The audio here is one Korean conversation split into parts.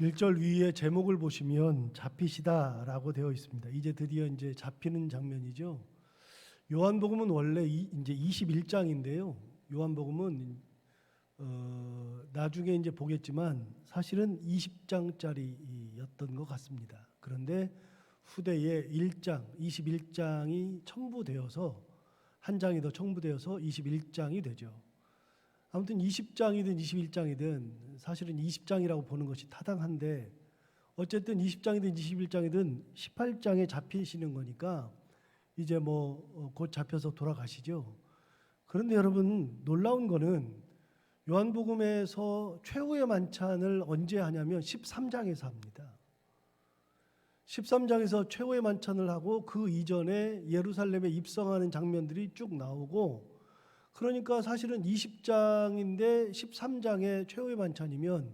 1절 위에 제목을 보시면 잡히시다라고 되어 있습니다. 이제 드디어 이제 잡히는 장면이죠. 요한복음은 원래 이제 21장인데요. 요한복음은 나중에 이제 보겠지만 사실은 20장짜리였던 것 같습니다. 그런데 후대에 1장, 21장이 첨부되어서 한 장이 더 첨부되어서 21장이 되죠. 아무튼 20장이든 21장이든 사실은 20장이라고 보는 것이 타당한데 어쨌든 20장이든 21장이든 18장에 잡히시는 거니까 이제 곧 잡혀서 돌아가시죠. 그런데 여러분 놀라운 거는 요한복음에서 최후의 만찬을 언제 하냐면 13장에서 합니다. 13장에서 최후의 만찬을 하고 그 이전에 예루살렘에 입성하는 장면들이 쭉 나오고 그러니까 사실은 20장인데 13장의 최후의 만찬이면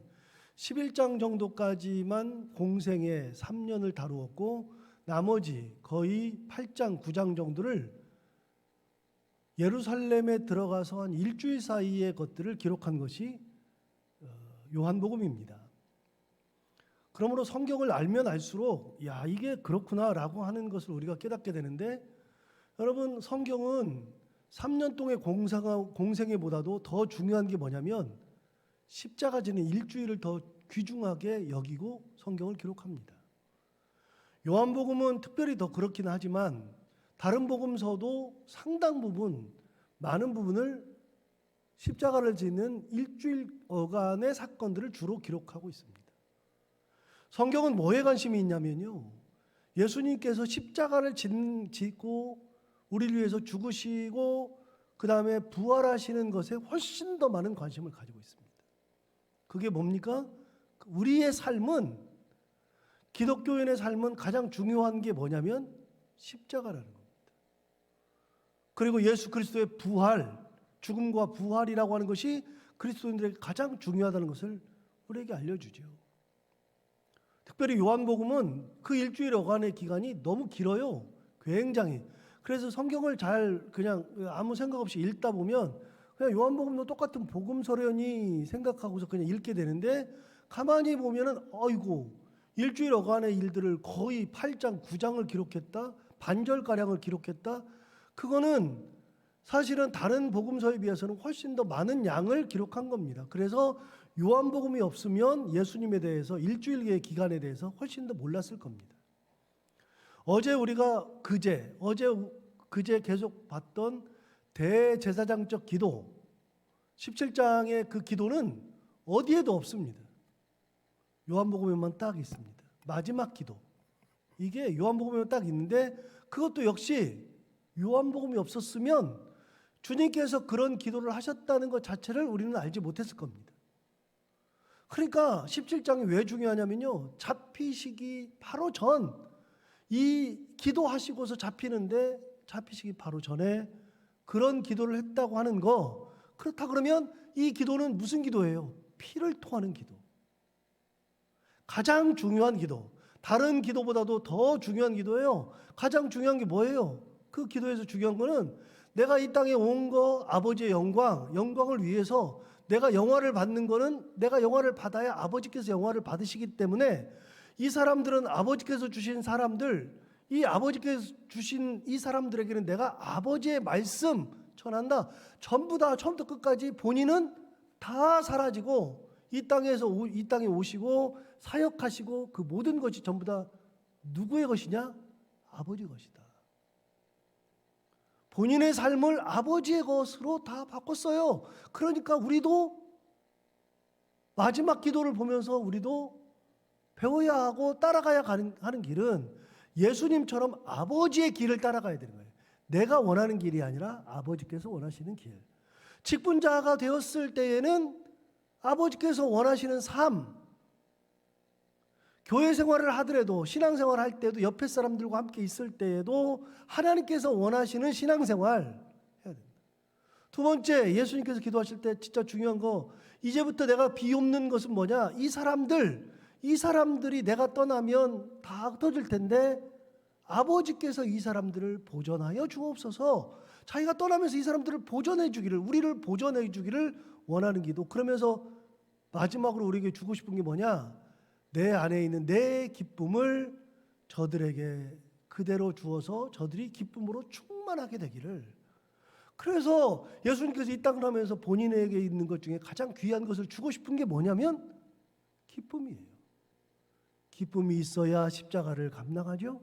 11장 정도까지만 공생의 3년을 다루었고 나머지 거의 8장, 9장 정도를 예루살렘에 들어가서 한 일주일 사이의 것들을 기록한 것이 요한복음입니다. 그러므로 성경을 알면 알수록 야 이게 그렇구나라고 하는 것을 우리가 깨닫게 되는데 여러분 성경은 3년 동의 공생애보다도 더 중요한 게 뭐냐면 십자가 지는 일주일을 더 귀중하게 여기고 성경을 기록합니다. 요한복음은 특별히 더 그렇긴 하지만 다른 복음서도 상당 부분, 많은 부분을 십자가를 지는 일주일간의 사건들을 주로 기록하고 있습니다. 성경은 뭐에 관심이 있냐면요. 예수님께서 십자가를 짓고 우리를 위해서 죽으시고 그 다음에 부활하시는 것에 훨씬 더 많은 관심을 가지고 있습니다. 그게 뭡니까? 우리의 삶은 기독교인의 삶은 가장 중요한 게 뭐냐면 십자가라는 겁니다. 그리고 예수 그리스도의 부활, 죽음과 부활이라고 하는 것이 그리스도인들에게 가장 중요하다는 것을 우리에게 알려주죠. 특별히 요한복음은 그 일주일여간의 기간이 너무 길어요. 굉장히. 그래서 성경을 잘 그냥 아무 생각 없이 읽다 보면 그냥 요한복음도 똑같은 복음서려니 생각하고서 그냥 읽게 되는데 가만히 보면은 어이구 일주일여간의 일들을 거의 8장, 9장을 기록했다. 반절가량을 기록했다. 그거는 사실은 다른 복음서에 비해서는 훨씬 더 많은 양을 기록한 겁니다. 그래서 요한복음이 없으면 예수님에 대해서 일주일의 기간에 대해서 훨씬 더 몰랐을 겁니다. 어제 우리가 그제 계속 봤던 대제사장적 기도 17장의 그 기도는 어디에도 없습니다. 요한복음에만 딱 있습니다. 마지막 기도. 이게 요한복음에만 딱 있는데 그것도 역시 요한복음이 없었으면 주님께서 그런 기도를 하셨다는 것 자체를 우리는 알지 못했을 겁니다. 그러니까 17장이 왜 중요하냐면요. 잡히시기 바로 전 이 기도하시고서 잡히시기 바로 전에 그런 기도를 했다고 하는 거 그렇다 그러면 이 기도는 무슨 기도예요? 피를 토하는 기도. 가장 중요한 기도. 다른 기도보다도 더 중요한 기도예요. 가장 중요한 게 뭐예요? 그 기도에서 중요한 거는 내가 이 땅에 온 거 아버지의 영광을 위해서 내가 영화를 받는 거는 내가 영화를 받아야 아버지께서 영화를 받으시기 때문에 이 사람들은 아버지께서 주신 사람들, 이 아버지께서 주신 이 사람들에게는 내가 아버지의 말씀 전한다. 전부 다 처음부터 끝까지 본인은 다 사라지고 이 땅에 오시고 사역하시고 그 모든 것이 전부 다 누구의 것이냐? 아버지 것이다. 본인의 삶을 아버지의 것으로 다 바꿨어요. 그러니까 우리도 마지막 기도를 보면서 우리도 배워야 하고 따라가야 하는 길은 예수님처럼 아버지의 길을 따라가야 되는 거예요. 내가 원하는 길이 아니라 아버지께서 원하시는 길. 직분자가 되었을 때에는 아버지께서 원하시는 삶, 교회 생활을 하더라도 신앙생활 할 때도 옆에 사람들과 함께 있을 때에도 하나님께서 원하시는 신앙생활 해야 됩니다. 두 번째, 예수님께서 기도하실 때 진짜 중요한 거 이제부터 내가 비옵는 것은 뭐냐? 이 사람들이 내가 떠나면 다 흩어질 텐데 아버지께서 이 사람들을 보존하여 주옵소서. 자기가 떠나면서 이 사람들을 보존해 주기를, 우리를 보존해 주기를 원하는 기도. 그러면서 마지막으로 우리에게 주고 싶은 게 뭐냐? 내 안에 있는 내 기쁨을 저들에게 그대로 주어서 저들이 기쁨으로 충만하게 되기를. 그래서 예수님께서 이 땅을 하면서 본인에게 있는 것 중에 가장 귀한 것을 주고 싶은 게 뭐냐면 기쁨이에요. 기쁨이 있어야 십자가를 감당하죠.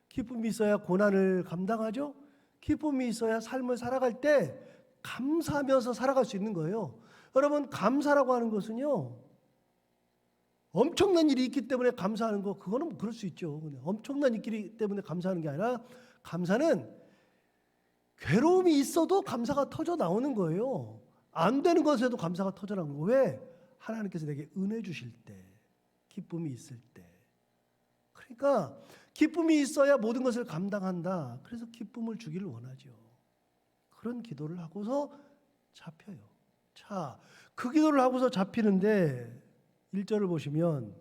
기쁨이 있어야 고난을 감당하죠. 기쁨이 있어야 삶을 살아갈 때 감사하면서 살아갈 수 있는 거예요. 여러분, 감사라고 하는 것은요, 엄청난 일이 있기 때문에 감사하는 거, 그거는 그럴 수 있죠. 엄청난 일이 때문에 감사하는 게 아니라, 감사는 괴로움이 있어도 감사가 터져 나오는 거예요. 안 되는 것에도 감사가 터져 나오는 거예요. 왜? 하나님께서 내게 은혜 주실 때, 기쁨이 있을 때. 그러니까 기쁨이 있어야 모든 것을 감당한다. 그래서 기쁨을 주기를 원하죠. 그런 기도를 하고서 잡혀요. 자, 그 기도를 하고서 잡히는데 1절을 보시면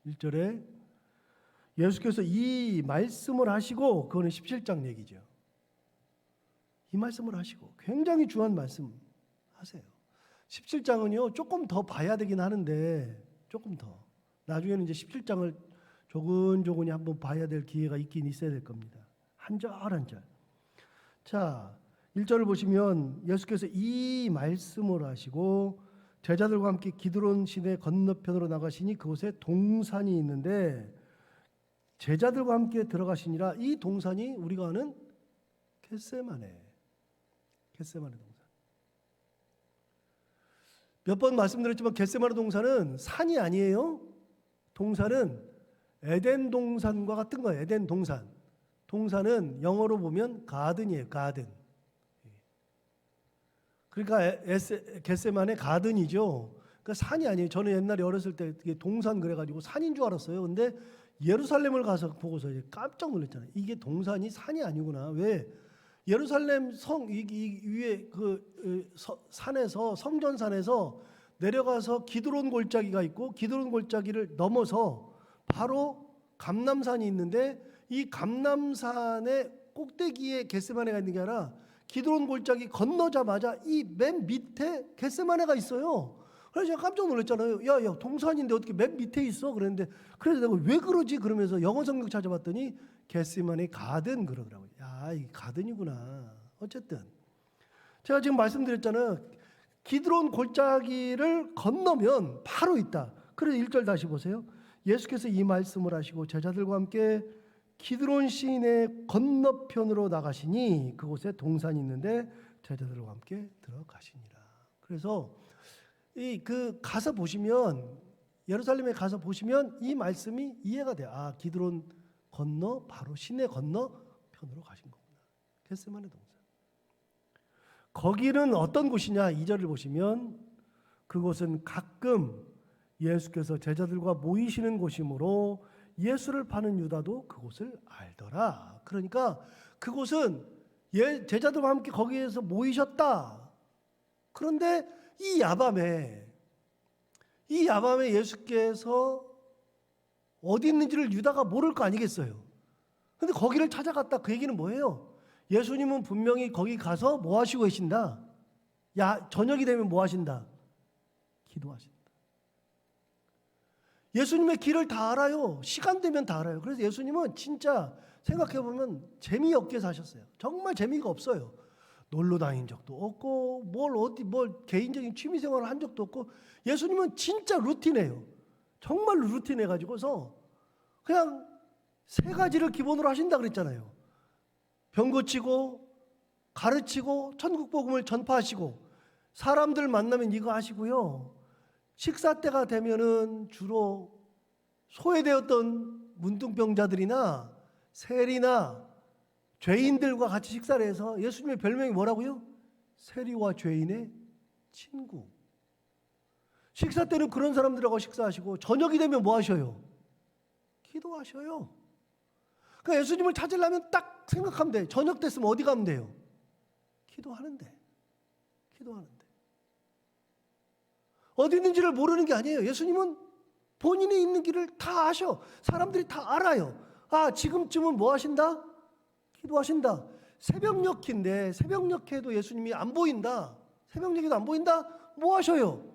1절에 예수께서 이 말씀을 하시고, 그거는 17장 얘기죠. 이 말씀을 하시고 굉장히 중요한 말씀 하세요. 17장은요 조금 더 봐야 되긴 하는데, 조금 더 나중에는 이제 17장을 조근조근히 한번 봐야 될 기회가 있긴 있어야 될 겁니다. 한 절 한 절. 자, 1절을 보시면 예수께서 이 말씀을 하시고 제자들과 함께 기드론 시내 건너편으로 나가시니 그곳에 동산이 있는데 제자들과 함께 들어가시니라. 이 동산이 우리가 아는 겟세마네 동산. 몇 번 말씀드렸지만 겟세마네 동산은 산이 아니에요. 동산은 에덴 동산과 같은 거예요. 에덴 동산. 동산은 영어로 보면 가든이에요. 가든. 그러니까 겟세마네 가든이죠. 그러니까 산이 아니에요. 저는 옛날에 어렸을 때 동산 그래가지고 산인 줄 알았어요. 근데 예루살렘을 가서 보고서 깜짝 놀랐잖아요. 이게 동산이 산이 아니구나. 왜? 예루살렘 성 이 위에 그 산에서, 성전산에서 내려가서 기드론 골짜기가 있고, 기드론 골짜기를 넘어서 바로 감람산이 있는데, 이 감람산의 꼭대기에 겟세마네가 있는 게 아니라 기드론 골짜기 건너자마자 이 맨 밑에 겟세마네가 있어요. 그래서 제가 깜짝 놀랐잖아요. 야, 동산인데 어떻게 맨 밑에 있어? 그랬는데, 그래서 내가 왜 그러지? 그러면서 영어 성경 찾아봤더니 겟세마네 가든 그러더라고요. 야, 이 가든이구나. 어쨌든 제가 지금 말씀드렸잖아요. 기드론 골짜기를 건너면 바로 있다. 그래서 1절 다시 보세요. 예수께서 이 말씀을 하시고 제자들과 함께 기드론 시내 건너편으로 나가시니 그곳에 동산이 있는데 제자들과 함께 들어가시니라. 그래서 가서 보시면, 예루살렘에 가서 보시면 이 말씀이 이해가 돼요. 아, 기드론 건너 바로 시내 건너편으로 가신 거구나. 겟세마네 동산. 거기는 어떤 곳이냐? 2절을 보시면 그곳은 가끔 예수께서 제자들과 모이시는 곳이므로 예수를 파는 유다도 그곳을 알더라. 그러니까 그곳은 제자들과 함께 거기에서 모이셨다. 그런데 이 야밤에 예수께서 어디 있는지를 유다가 모를 거 아니겠어요. 근데 거기를 찾아갔다. 그 얘기는 뭐예요? 예수님은 분명히 거기 가서 뭐 하시고 계신다? 저녁이 되면 뭐 하신다? 기도하신다. 예수님의 길을 다 알아요. 시간 되면 다 알아요. 그래서 예수님은 진짜 생각해보면 재미없게 사셨어요. 정말 재미가 없어요. 놀러 다닌 적도 없고 뭘 개인적인 취미 생활을 한 적도 없고, 예수님은 진짜 루틴해요. 정말로 루틴해가지고서 그냥 세 가지를 기본으로 하신다 그랬잖아요. 병 고치고, 가르치고, 천국 복음을 전파하시고, 사람들 만나면 이거 하시고요. 식사 때가 되면은 주로 소외되었던 문둥병자들이나 세리나 죄인들과 같이 식사를 해서, 예수님의 별명이 뭐라고요? 세리와 죄인의 친구. 식사 때는 그런 사람들하고 식사하시고, 저녁이 되면 뭐 하셔요? 기도하셔요. 그러니까 예수님을 찾으려면 딱 생각하면 돼. 저녁 됐으면 어디 가면 돼요? 기도하는데. 어디 있는지를 모르는 게 아니에요. 예수님은 본인이 있는 길을 다 아셔. 사람들이 다 알아요. 아, 지금쯤은 뭐 하신다? 기도하신다. 새벽녘인데, 새벽녘에도 예수님이 안 보인다. 새벽녘에도 안 보인다? 뭐 하셔요?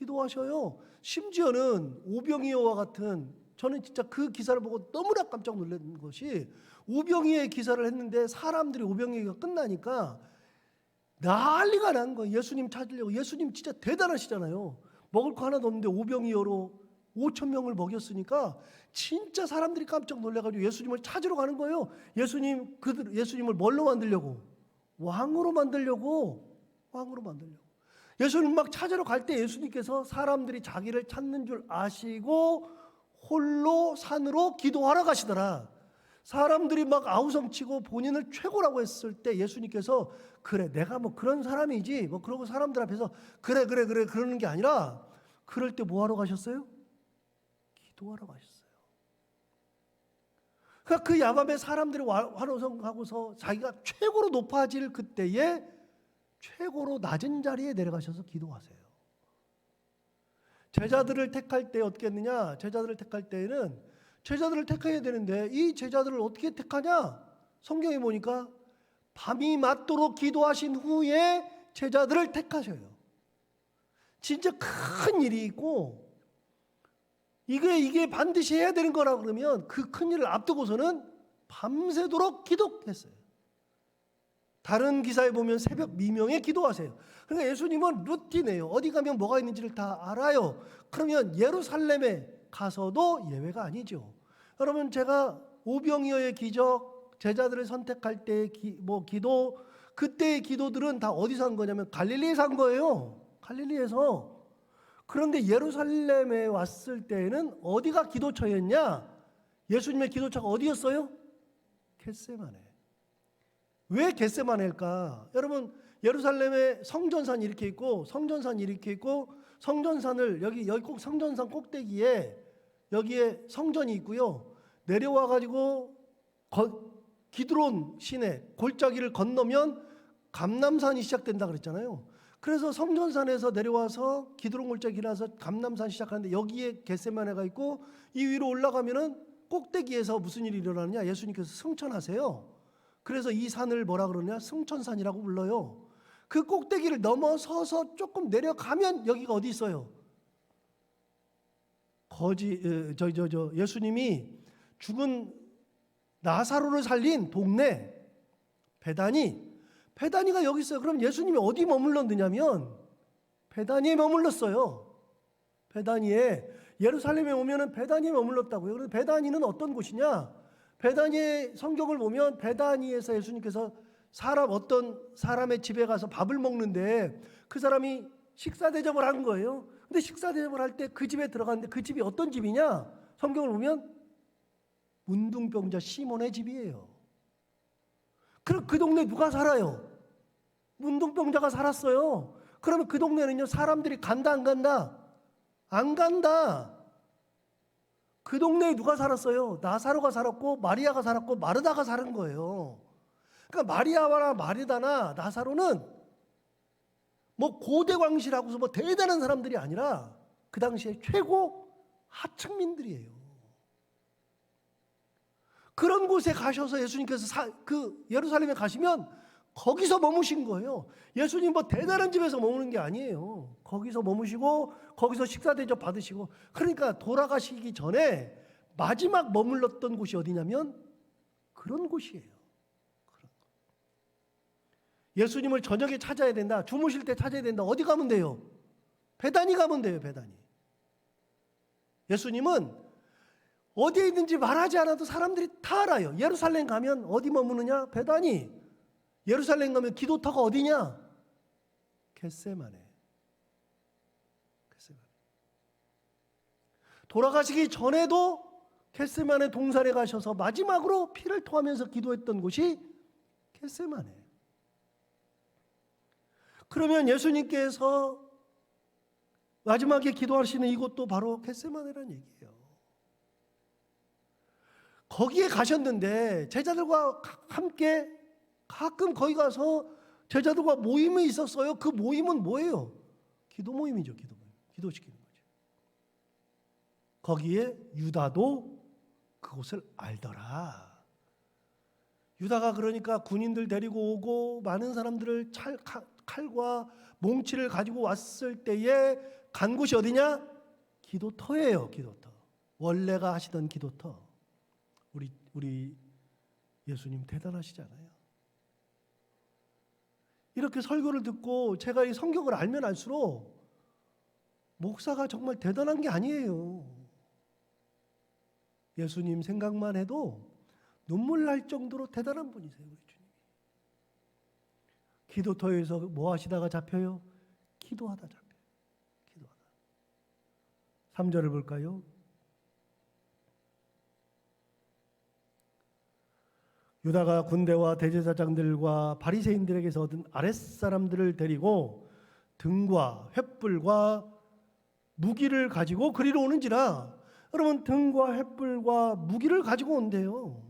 기도하셔요. 심지어는 오병이어와 같은, 저는 진짜 그 기사를 보고 너무나 깜짝 놀란 것이, 오병이어의 기사를 했는데 사람들이 오병이어가 끝나니까 난리가 난 거예요. 예수님 찾으려고. 예수님 진짜 대단하시잖아요. 먹을 거 하나도 없는데 오병이어로 5천 명을 먹였으니까 진짜 사람들이 깜짝 놀라가지고 예수님을 찾으러 가는 거예요. 예수님을 뭘로 만들려고? 왕으로 만들려고. 예수님 막 찾으러 갈 때 예수님께서 사람들이 자기를 찾는 줄 아시고 홀로 산으로 기도하러 가시더라. 사람들이 막 아우성치고 본인을 최고라고 했을 때 예수님께서 그래 내가 뭐 그런 사람이지 뭐 그러고 사람들 앞에서 그래 그러는 게 아니라, 그럴 때 뭐 하러 가셨어요? 기도하러 가셨어요. 그러니까 그 야밤에 사람들이 환호성하고서 자기가 최고로 높아질 그때에 최고로 낮은 자리에 내려가셔서 기도하세요. 제자들을 택할 때 어떻게 했느냐? 제자들을 택할 때에는 제자들을 택해야 되는데 이 제자들을 어떻게 택하냐? 성경에 보니까 밤이 맞도록 기도하신 후에 제자들을 택하셔요. 진짜 큰 일이 있고 이게 반드시 해야 되는 거라 그러면 그 큰 일을 앞두고서는 밤새도록 기도했어요. 다른 기사에 보면 새벽 미명에 기도하세요. 그러니까 예수님은 루틴이에요. 어디 가면 뭐가 있는지를 다 알아요. 그러면 예루살렘에 가서도 예외가 아니죠. 여러분, 제가 오병이어의 기적, 제자들을 선택할 때의 기도, 그때의 기도들은 다 어디서 한 거냐면 갈릴리에서 한 거예요. 갈릴리에서. 그런데 예루살렘에 왔을 때에는 어디가 기도처였냐? 예수님의 기도처가 어디였어요? 겟세마네. 왜 겟세마네일까? 여러분, 예루살렘에 성전산이 이렇게 있고 성전산을 여기 꼭 성전산 꼭대기에 여기에 성전이 있고요. 내려와 가지고 기드론 시내 골짜기를 건너면 감람산이 시작된다 그랬잖아요. 그래서 성전산에서 내려와서 기드론 골짜기 지나서 감람산 시작하는데 여기에 겟세마네가 있고, 이 위로 올라가면은 꼭대기에서 무슨 일이 일어나느냐? 예수님께서 승천하세요. 그래서 이 산을 뭐라 그러냐? 승천산이라고 불러요. 그 꼭대기를 넘어서서 조금 내려가면 여기가 어디 있어요? 예수님이 죽은 나사로를 살린 동네 베다니가 여기 있어요. 그럼 예수님이 어디 머물렀느냐면 베다니에 머물렀어요. 베다니에, 예루살렘에 오면은 베다니에 머물렀다고요. 그래서 베다니는 어떤 곳이냐? 베다니의 성경을 보면 베다니에서 예수님께서 어떤 사람의 집에 가서 밥을 먹는데 그 사람이 식사 대접을 한 거예요. 근데 식사 대접을 할 때 그 집에 들어갔는데 그 집이 어떤 집이냐? 성경을 보면 문둥병자 시몬의 집이에요. 그럼 그 동네 누가 살아요? 문둥병자가 살았어요. 그러면 그 동네는요, 사람들이 간다 안 간다? 안 간다. 그 동네에 누가 살았어요? 나사로가 살았고 마리아가 살았고 마르다가 사는 거예요. 그러니까 마리아나 마르다나 나사로는 뭐 고대 왕실하고서 뭐 대단한 사람들이 아니라 그 당시에 최고 하층민들이에요. 그런 곳에 가셔서 예수님께서 그 예루살렘에 가시면 거기서 머무신 거예요. 예수님 뭐 대단한 집에서 머무는 게 아니에요. 거기서 머무시고 거기서 식사 대접 받으시고, 그러니까 돌아가시기 전에 마지막 머물렀던 곳이 어디냐면 그런 곳이에요. 예수님을 저녁에 찾아야 된다, 주무실 때 찾아야 된다, 어디 가면 돼요? 베다니 가면 돼요. 베다니. 예수님은 어디에 있는지 말하지 않아도 사람들이 다 알아요. 예루살렘 가면 어디 머무느냐? 베다니. 예루살렘 가면 기도터가 어디냐? 겟세마네. 돌아가시기 전에도 겟세마네 동산에 가셔서 마지막으로 피를 토하면서 기도했던 곳이 겟세마네. 그러면 예수님께서 마지막에 기도하시는 이곳도 바로 겟세마네라는 얘기예요. 거기에 가셨는데 제자들과 함께 가끔 거기 가서 제자들과 모임이 있었어요. 그 모임은 뭐예요? 기도 모임이죠. 기도 모임. 기도시키는 거죠. 거기에 유다도 그곳을 알더라. 유다가 그러니까 군인들 데리고 오고 많은 사람들을 칼과 몽치를 가지고 왔을 때에 간 곳이 어디냐? 기도터예요. 기도터. 원래가 하시던 기도터. 우리 예수님 대단하시잖아요. 이렇게 설교를 듣고 제가 이 성경을 알면 알수록 목사가 정말 대단한 게 아니에요. 예수님 생각만 해도 눈물 날 정도로 대단한 분이세요. 우리 주님. 기도터에서 뭐 하시다가 잡혀요? 기도하다 잡혀요. 기도하다. 3절을 볼까요? 유다가 군대와 대제사장들과 바리새인들에게서 얻은 아랫사람들을 데리고 등과 횃불과 무기를 가지고 그리로 오는지라. 여러분, 등과 횃불과 무기를 가지고 온대요.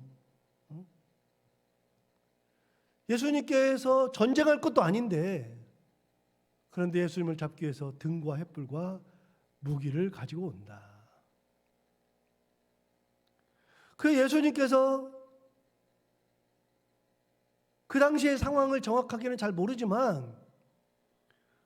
예수님께서 전쟁할 것도 아닌데, 그런데 예수님을 잡기 위해서 등과 횃불과 무기를 가지고 온다. 그 예수님께서 그 당시의 상황을 정확하게는 잘 모르지만,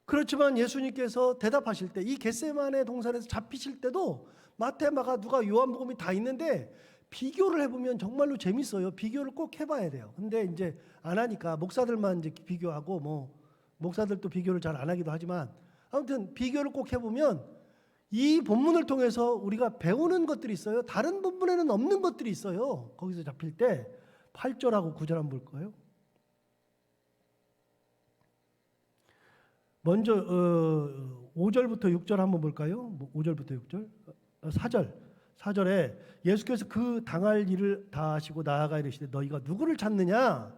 그렇지만 예수님께서 대답하실 때, 이 겟세마네 동산에서 잡히실 때도 마태, 마가, 누가, 요한복음이 다 있는데 비교를 해보면 정말로 재밌어요. 비교를 꼭 해봐야 돼요. 근데 이제 안 하니까 목사들만 이제 비교하고, 뭐 목사들도 비교를 잘 안 하기도 하지만, 아무튼 비교를 꼭 해보면 이 본문을 통해서 우리가 배우는 것들이 있어요. 다른 본문에는 없는 것들이 있어요. 거기서 잡힐 때 8절하고 9절 한번 볼까요? 먼저 5절부터 6절 한번 볼까요? 5절부터 6절. 4절에 예수께서 그 당할 일을 다 하시고 나아가 이르시되 너희가 누구를 찾느냐?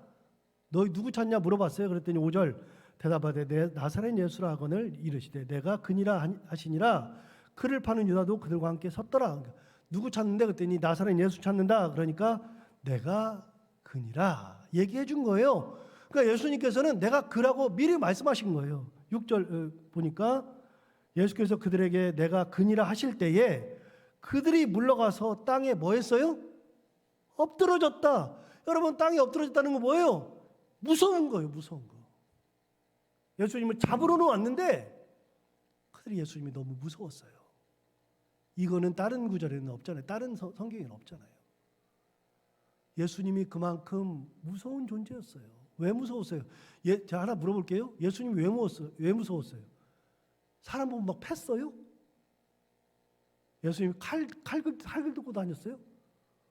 너희 누구 찾냐 물어봤어요. 그랬더니 5절 대답하되 내 나사렛 예수라 하거늘 이르시되 내가 그니라 하시니라. 그를 파는 유다도 그들과 함께 섰더라. 누구 찾는데? 그랬더니 나사렛 예수 찾는다. 그러니까 내가 그니라 얘기해 준 거예요. 그러니까 예수님께서는 내가 그라고 미리 말씀하신 거예요. 6절 보니까 예수께서 그들에게 내가 그니라 하실 때에 그들이 물러가서 땅에 뭐 했어요? 엎드러졌다. 여러분, 땅에 엎드러졌다는 건 뭐예요? 무서운 거예요. 무서운 거. 예수님을 잡으러는 왔는데 그들이 예수님이 너무 무서웠어요. 이거는 다른 구절에는 없잖아요. 다른 성경에는 없잖아요. 예수님이 그만큼 무서운 존재였어요. 왜 무서웠어요? 제가 하나 물어볼게요. 예수님 왜 무서웠어요? 사람 보면 막 팼어요? 예수님 칼 들고 다녔어요?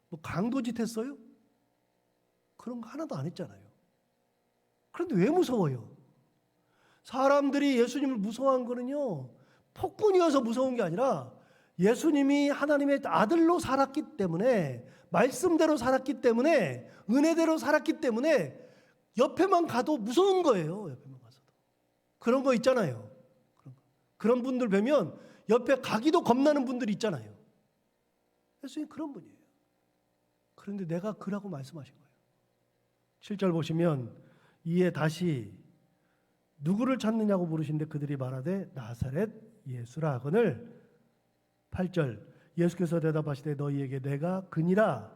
뭐 강도짓 했어요? 그런 거 하나도 안 했잖아요. 그런데 왜 무서워요? 사람들이 예수님을 무서워한 거는요, 폭군이어서 무서운 게 아니라 예수님이 하나님의 아들로 살았기 때문에, 말씀대로 살았기 때문에, 은혜대로 살았기 때문에 옆에만 가도 무서운 거예요. 옆에만 가서도. 그런 거 있잖아요. 그런 분들 뵈면 옆에 가기도 겁나는 분들이 있잖아요. 예수님 그런 분이에요. 그런데 내가 그라고 말씀하신 거예요. 7절 보시면 이에 다시 누구를 찾느냐고 물으신데 그들이 말하되 나사렛 예수라 하거늘. 8절 예수께서 대답하시되 너희에게 내가 그니라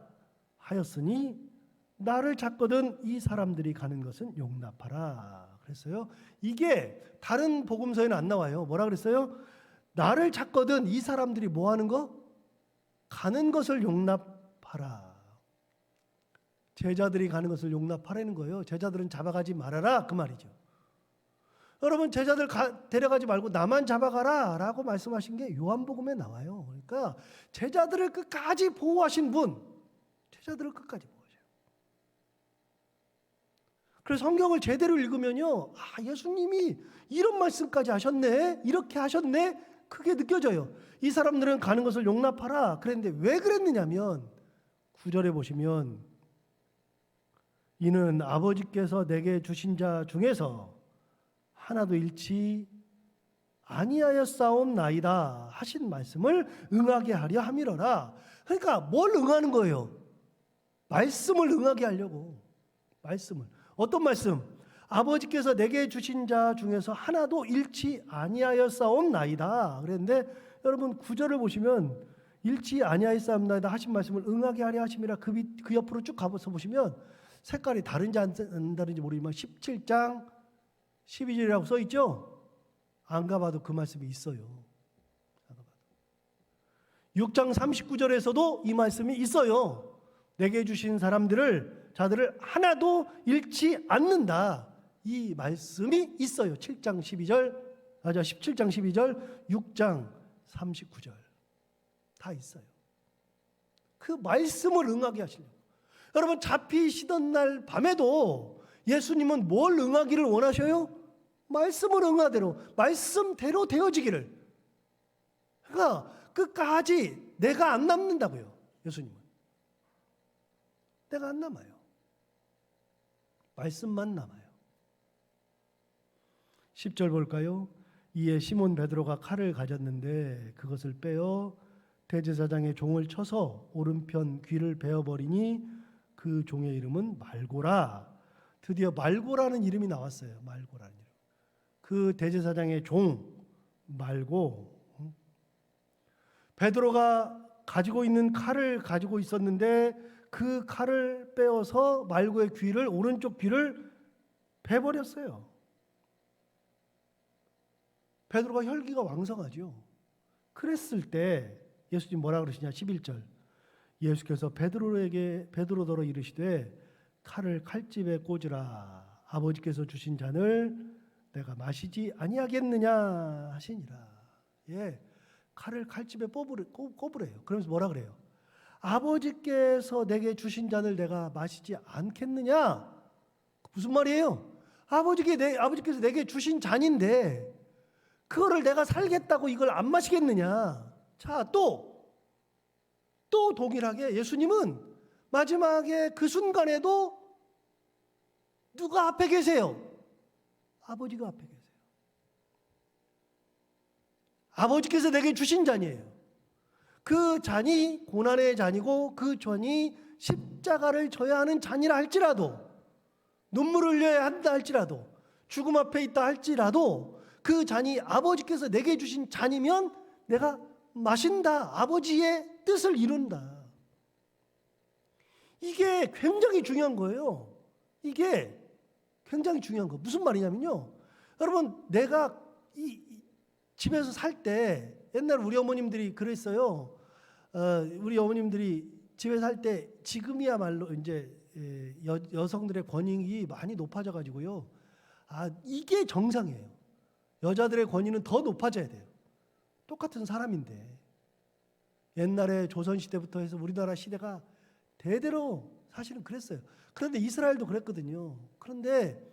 하였으니 나를 찾거든 이 사람들이 가는 것은 용납하라 그랬어요. 이게 다른 복음서에는 안 나와요. 뭐라 그랬어요? 나를 찾거든 이 사람들이 뭐 하는 거? 가는 것을 용납하라. 제자들이 가는 것을 용납하라는 거예요. 제자들은 잡아가지 말아라 그 말이죠. 여러분, 제자들 데려가지 말고 나만 잡아가라 라고 말씀하신 게 요한복음에 나와요. 그러니까 제자들을 끝까지 보호하신 분, 제자들을 끝까지 보호하셔요. 그래서 성경을 제대로 읽으면요, 아, 예수님이 이런 말씀까지 하셨네, 이렇게 하셨네, 그게 느껴져요. 이 사람들은 가는 것을 용납하라 그랬는데 왜 그랬느냐면 9절에 보시면 이는 아버지께서 내게 주신 자 중에서 하나도 잃지 아니하였사옵나이다 하신 말씀을 응하게 하려 함이러라. 그러니까 뭘 응하는 거예요? 말씀을 응하게 하려고. 말씀을. 어떤 말씀? 아버지께서 내게 주신 자 중에서 하나도 잃지 아니하였사옵나이다 그랬는데 여러분 9절을 보시면 잃지 아니하였사옵나이다 하신 말씀을 응하게 하려 하심이라 그 옆으로 쭉 가서 보시면 색깔이 다른지 안 다른지 모르지만 17장 12절이라고 써있죠? 안 가봐도 그 말씀이 있어요. 6장 39절에서도 이 말씀이 있어요. 내게 주신 자들을 하나도 잃지 않는다. 이 말씀이 있어요. 17장 12절, 6장 39절 다 있어요. 그 말씀을 응하게 하시려고. 여러분, 잡히시던 날 밤에도 예수님은 뭘 응하기를 원하셔요? 말씀을 응하대로, 말씀대로 되어지기를. 그러니까 끝까지 내가 안 남는다고요. 예수님은 내가 안 남아요. 말씀만 남아요. 10절 볼까요? 이에 시몬 베드로가 칼을 가졌는데 그것을 빼어 대제사장의 종을 쳐서 오른편 귀를 베어버리니 그 종의 이름은 말고라. 드디어 말고라는 이름이 나왔어요. 말고라는 이름. 그 대제사장의 종 말고, 베드로가 가지고 있는 칼을 가지고 있었는데 그 칼을 빼어서 말고의 귀를, 오른쪽 귀를 베버렸어요. 베드로가 혈기가 왕성하죠. 그랬을 때 예수님 뭐라 그러시냐? 11절. 예수께서 베드로더러 이르시되 칼을 칼집에 꽂으라. 아버지께서 주신 잔을 내가 마시지 아니하겠느냐 하시니라. 예, 칼을 칼집에 꼽으래요. 그러면서 뭐라 그래요? 아버지께서 내게 주신 잔을 내가 마시지 않겠느냐? 무슨 말이에요? 아버지께서 내게 주신 잔인데 그거를 내가 살겠다고 이걸 안 마시겠느냐? 자, 또 동일하게 예수님은 마지막에 그 순간에도 누가 앞에 계세요? 아버지가 앞에 계세요. 아버지께서 내게 주신 잔이에요. 그 잔이 고난의 잔이고 그 잔이 십자가를 져야 하는 잔이라 할지라도, 눈물을 흘려야 한다 할지라도, 죽음 앞에 있다 할지라도 그 잔이 아버지께서 내게 주신 잔이면 내가 마신다. 아버지의 뜻을 이룬다. 이게 굉장히 중요한 거예요. 이게 굉장히 중요한 거. 무슨 말이냐면요. 여러분, 내가 집에서 살 때, 옛날 우리 어머님들이 그랬어요. 우리 어머님들이 집에 살 때, 지금이야말로 이제 여성들의 권익이 많이 높아져 가지고요. 이게 정상이에요. 여자들의 권위는 더 높아져야 돼요. 똑같은 사람인데. 옛날에 조선시대부터 해서 우리나라 시대가 대대로 사실은 그랬어요. 그런데 이스라엘도 그랬거든요. 그런데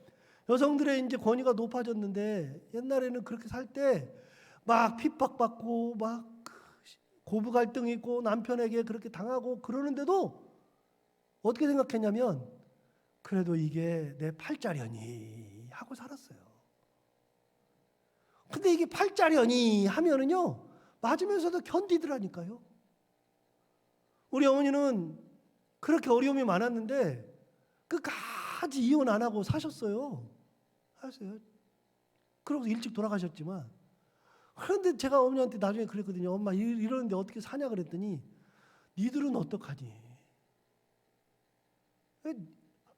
여성들의 이제 권위가 높아졌는데 옛날에는 그렇게 살 때 막 핍박받고 막 고부 갈등이 있고 남편에게 그렇게 당하고 그러는데도 어떻게 생각했냐면 그래도 이게 내 팔자려니 하고 살았어요. 근데 이게 팔자려니 하면은요, 맞으면서도 견디더라니까요. 우리 어머니는 그렇게 어려움이 많았는데 끝까지 이혼 안 하고 사셨어요. 하셨어요. 그러고 일찍 돌아가셨지만. 그런데 제가 어머니한테 나중에 그랬거든요. 엄마 이러는데 어떻게 사냐 그랬더니 니들은 어떡하니?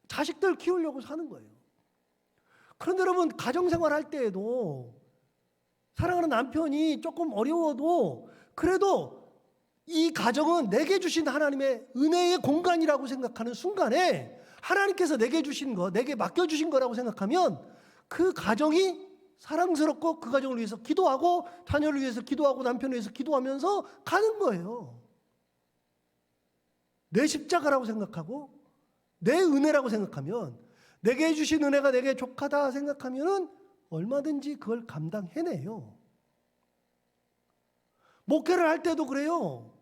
자식들 키우려고 사는 거예요. 그런데 여러분, 가정생활 할 때에도 사랑하는 남편이 조금 어려워도 그래도 이 가정은 내게 주신 하나님의 은혜의 공간이라고 생각하는 순간에 하나님께서 내게 주신 거, 내게 맡겨주신 거라고 생각하면 그 가정이 사랑스럽고 그 가정을 위해서 기도하고 자녀를 위해서 기도하고 남편을 위해서 기도하면서 가는 거예요. 내 십자가라고 생각하고 내 은혜라고 생각하면, 내게 주신 은혜가 내게 족하다 생각하면은 얼마든지 그걸 감당해내요. 목회를 할 때도 그래요.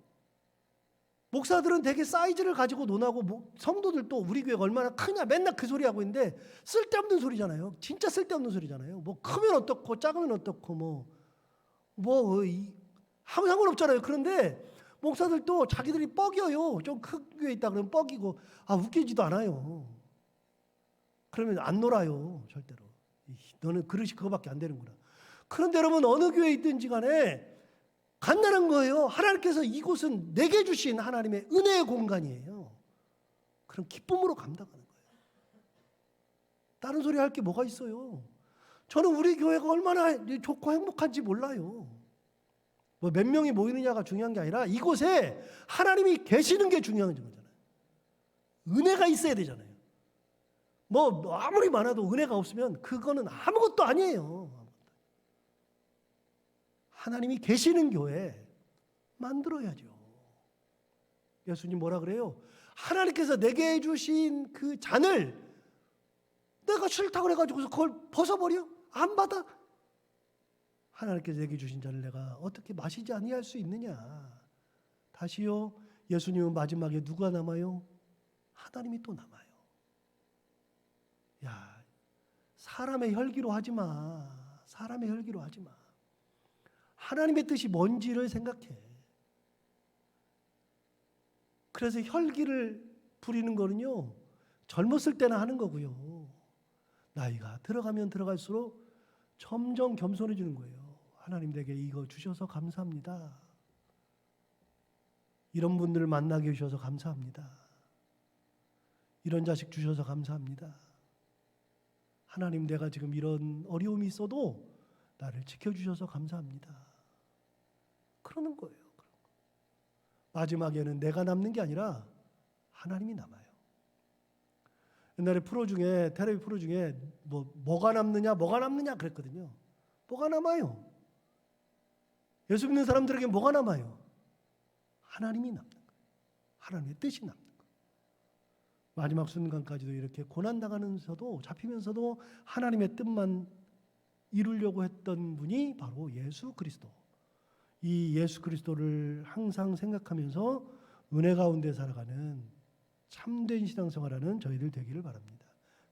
목사들은 되게 사이즈를 가지고 논하고 성도들도 우리 교회가 얼마나 크냐 맨날 그 소리 하고 있는데 쓸데없는 소리잖아요. 진짜 쓸데없는 소리잖아요. 뭐 크면 어떻고 작으면 어떻고 아무 상관없잖아요. 그런데 목사들도 자기들이 뻐겨요. 좀 큰 교회 있다 그러면 뻐기고 웃기지도 않아요. 그러면 안 놀아요. 절대로. 너는 그릇이 그거밖에 안 되는구나. 그런데 여러분, 어느 교회에 있든지 간에 간다는 거예요. 하나님께서 이곳은 내게 주신 하나님의 은혜의 공간이에요. 그런 기쁨으로 감당하는 거예요. 다른 소리 할 게 뭐가 있어요? 저는 우리 교회가 얼마나 좋고 행복한지 몰라요. 뭐 몇 명이 모이느냐가 중요한 게 아니라 이곳에 하나님이 계시는 게 중요한 거잖아요. 은혜가 있어야 되잖아요. 뭐 아무리 많아도 은혜가 없으면 그거는 아무것도 아니에요. 하나님이 계시는 교회 만들어야죠. 예수님 뭐라 그래요? 하나님께서 내게 주신 그 잔을 내가 싫다고 그래가지고 그걸 벗어버려? 안 받아? 하나님께서 내게 주신 잔을 내가 어떻게 마시지 아니할 수 있느냐? 다시요, 예수님은 마지막에 누가 남아요? 하나님이 또 남아요. 야, 사람의 혈기로 하지 마. 사람의 혈기로 하지 마. 하나님의 뜻이 뭔지를 생각해. 그래서 혈기를 부리는 거는요, 젊었을 때나 하는 거고요. 나이가 들어가면 들어갈수록 점점 겸손해지는 거예요. 하나님 내게 이거 주셔서 감사합니다. 이런 분들을 만나게 해주셔서 감사합니다. 이런 자식 주셔서 감사합니다. 하나님 내가 지금 이런 어려움이 있어도 나를 지켜주셔서 감사합니다. 그러는 거예요. 마지막에는 내가 남는 게 아니라 하나님이 남아요. 옛날에 프로 중에 텔레비 프로 중에 뭐가 남느냐 그랬거든요. 뭐가 남아요? 예수 믿는 사람들에게 뭐가 남아요? 하나님이 남는 거예요. 하나님의 뜻이 남는 거예요. 마지막 순간까지도 이렇게 고난당하면서도 잡히면서도 하나님의 뜻만 이루려고 했던 분이 바로 예수 그리스도. 이 예수 그리스도를 항상 생각하면서 은혜 가운데 살아가는 참된 신앙생활하는 저희들 되기를 바랍니다.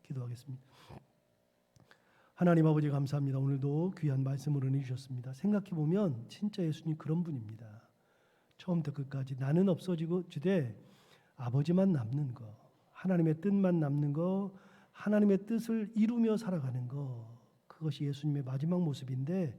기도하겠습니다. 하나님 아버지 감사합니다. 오늘도 귀한 말씀을 은혜 주셨습니다. 생각해보면 진짜 예수님 그런 분입니다. 처음부터 끝까지 나는 없어지고 주되 아버지만 남는 거, 하나님의 뜻만 남는 거, 하나님의 뜻을 이루며 살아가는 거, 그것이 예수님의 마지막 모습인데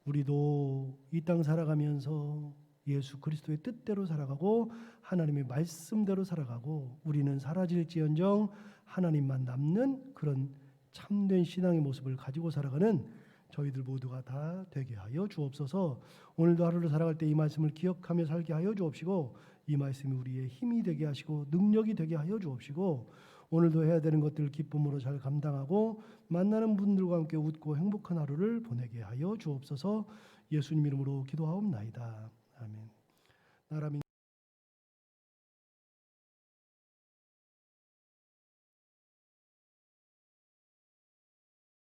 우리도 이 땅 살아가면서 예수 그리스도의 뜻대로 살아가고 하나님의 말씀대로 살아가고 우리는 사라질지언정 하나님만 남는 그런 참된 신앙의 모습을 가지고 살아가는 저희들 모두가 다 되게 하여 주옵소서. 오늘도 하루를 살아갈 때 이 말씀을 기억하며 살게 하여 주옵시고 이 말씀이 우리의 힘이 되게 하시고 능력이 되게 하여 주옵시고 오늘도 해야 되는 것들을 기쁨으로 잘 감당하고 만나는 분들과 함께 웃고 행복한 하루를 보내게 하여 주옵소서. 예수님 이름으로 기도하옵나이다. 아멘. 나라